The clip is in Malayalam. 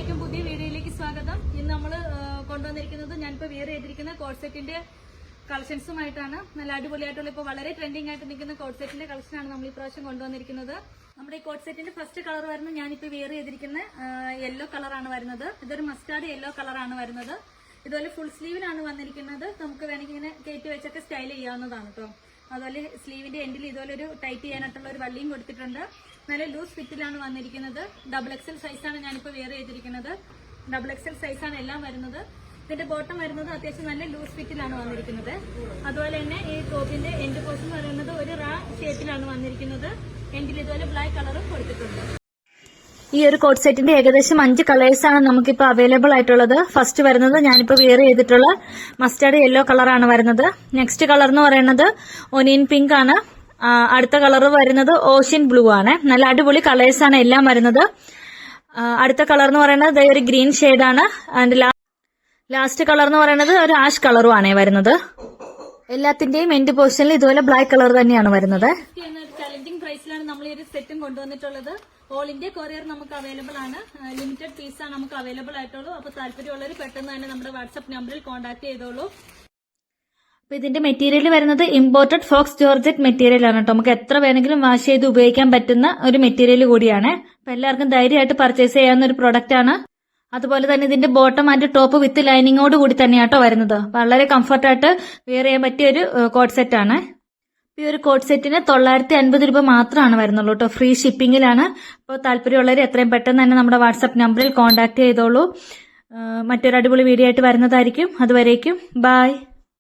എല്ലാവർക്കും പുതിയ വീഡിയോയിലേക്ക് സ്വാഗതം. ഇന്ന് നമ്മൾ കൊണ്ടുവന്നിരിക്കുന്നത് ഞാനിപ്പോൾ വെയർ ചെയ്തിരിക്കുന്ന കോഡ് സെറ്റിന്റെ കളക്ഷൻസുമായിട്ടാണ്. നല്ല അടിപൊളിയായിട്ടുള്ള ഇപ്പോൾ വളരെ ട്രെൻഡിങ് ആയിട്ട് നിൽക്കുന്ന കോഡ് സെറ്റിന്റെ കളക്ഷനാണ് നമ്മൾ ഈ പ്രാവശ്യം കൊണ്ടുവന്നിരിക്കുന്നത്. നമ്മുടെ ഈ കോഡ് സെറ്റിന്റെ ഫസ്റ്റ് കളർ വരുന്നത് ഞാനിപ്പോൾ വെയർ ചെയ്തിരിക്കുന്ന യെല്ലോ കളറാണ് വരുന്നത്. ഇതൊരു മസ്റ്റാർഡ് യെല്ലോ കളറാണ് വരുന്നത്. ഇതുപോലെ ഫുൾ സ്ലീവിലാണ് വന്നിരിക്കുന്നത്. നമുക്ക് വേണമെങ്കിൽ ഇങ്ങനെ കയറ്റി വെച്ചൊക്കെ സ്റ്റൈൽ ചെയ്യാവുന്നതാണ് കേട്ടോ. അതുപോലെ സ്ലീവിന്റെ എൻഡിൽ ഇതുപോലെ ഒരു ടൈറ്റ് ചെയ്യാനായിട്ടുള്ള ഒരു വള്ളിയും കൊടുത്തിട്ടുണ്ട്. നല്ല ലൂസ് ഫിറ്റിലാണ് വന്നിരിക്കുന്നത്. ഡബിൾ എക്സൽ സൈസാണ് ഞാനിപ്പോൾ വെയർ ചെയ്തിരിക്കുന്നത്. ഡബിൾ എക്സൽ സൈസാണ് എല്ലാം വരുന്നത്. ഇതിന്റെ ബോട്ടം വരുന്നത് അത്യാവശ്യം നല്ല ലൂസ് ഫിറ്റിലാണ് വന്നിരിക്കുന്നത്. അതുപോലെ തന്നെ ഈ ടോപ്പിന്റെ എൻഡ് പോർഷൻ പറയുന്നത് ഒരു റാ ഷേപ്പിലാണ് വന്നിരിക്കുന്നത്. എൻഡിൽ ഇതുപോലെ ബ്ലാക്ക് കളറും കൊടുത്തിട്ടുണ്ട്. ഈ ഒരു കോഡ് സെറ്റിന്റെ ഏകദേശം 5 കളേഴ്സാണ് നമുക്കിപ്പോൾ അവൈലബിൾ ആയിട്ടുള്ളത്. ഫസ്റ്റ് വരുന്നത് ഞാനിപ്പോൾ വെയർ ചെയ്തിട്ടുള്ള മസ്റ്റാർഡ് യെല്ലോ കളറാണ് വരുന്നത്. നെക്സ്റ്റ് കളർ എന്ന് പറയുന്നത് ഒനിയൻ പിങ്ക് ആണ്. അടുത്ത കളർ വരുന്നത് ഓഷ്യൻ ബ്ലൂ ആണ്. നല്ല അടിപൊളി കളേഴ്സാണ് എല്ലാം വരുന്നത്. അടുത്ത കളർ എന്ന് പറയുന്നത് ഒരു ഗ്രീൻ ഷെയ്ഡാണ്. ആൻഡ് ലാസ്റ്റ് കളർ എന്ന് പറയുന്നത് ഒരു ആഷ് കളറും ആണ് വരുന്നത്. എല്ലാത്തിന്റെയും എൻഡ് പോർഷനിൽ ഇതുപോലെ ബ്ലാക്ക് കളർ തന്നെയാണ് വരുന്നത്. ചലഞ്ചിങ് പ്രൈസിലാണ് നമ്മൾ ഈ ഒരു സെറ്റും കൊണ്ടുവന്നിട്ടുള്ളത്. ഓൾ ഇന്ത്യ കൊറിയർ നമുക്ക് അവൈലബിൾ ആണ്. ലിമിറ്റഡ് പീസാണ് നമുക്ക് അവൈലബിൾ ആയിട്ടുള്ളൂ. അപ്പോൾ താല്പര്യമുള്ളവർ പെട്ടെന്ന് തന്നെ നമ്മുടെ വാട്സ്ആപ്പ് നമ്പറിൽ കോൺടാക്ട് ചെയ്തോളൂ. അപ്പൊ ഇതിന്റെ മെറ്റീരിയൽ വരുന്നത് ഇമ്പോർട്ടഡ് ഫോക്സ് ജോർജറ്റ് മെറ്റീരിയൽ ആണ് കേട്ടോ. നമുക്ക് എത്ര വേണമെങ്കിലും വാഷ് ചെയ്ത് ഉപയോഗിക്കാൻ പറ്റുന്ന ഒരു മെറ്റീരിയൽ കൂടിയാണ്. അപ്പൊ എല്ലാവർക്കും ധൈര്യമായിട്ട് പർച്ചേസ് ചെയ്യാവുന്ന ഒരു പ്രൊഡക്റ്റ് ആണ്. അതുപോലെ തന്നെ ഇതിന്റെ ബോട്ടം ആൻഡ് ടോപ്പ് വിത്ത് ലൈനിങ്ങോട് കൂടി തന്നെയാട്ടോ വരുന്നത്. വളരെ കംഫർട്ടായിട്ട് വെയർ ചെയ്യാൻ പറ്റിയ ഒരു കോഡ് സെറ്റ് ആണ്. ഈ ഒരു കോഡ് സെറ്റിന് 950 രൂപ മാത്രമാണ് വരുന്നുള്ളൂ കേട്ടോ. ഫ്രീ ഷിപ്പിംഗിലാണ്. അപ്പോൾ താല്പര്യമുള്ളവർ എത്രയും പെട്ടെന്ന് തന്നെ നമ്മുടെ വാട്സ്ആപ്പ് നമ്പറിൽ കോൺടാക്ട് ചെയ്തോളൂ. മറ്റൊരു അടിപൊളി വീഡിയോ ആയിട്ട് വരുന്നതായിരിക്കും. അതുവരേക്കും ബൈ.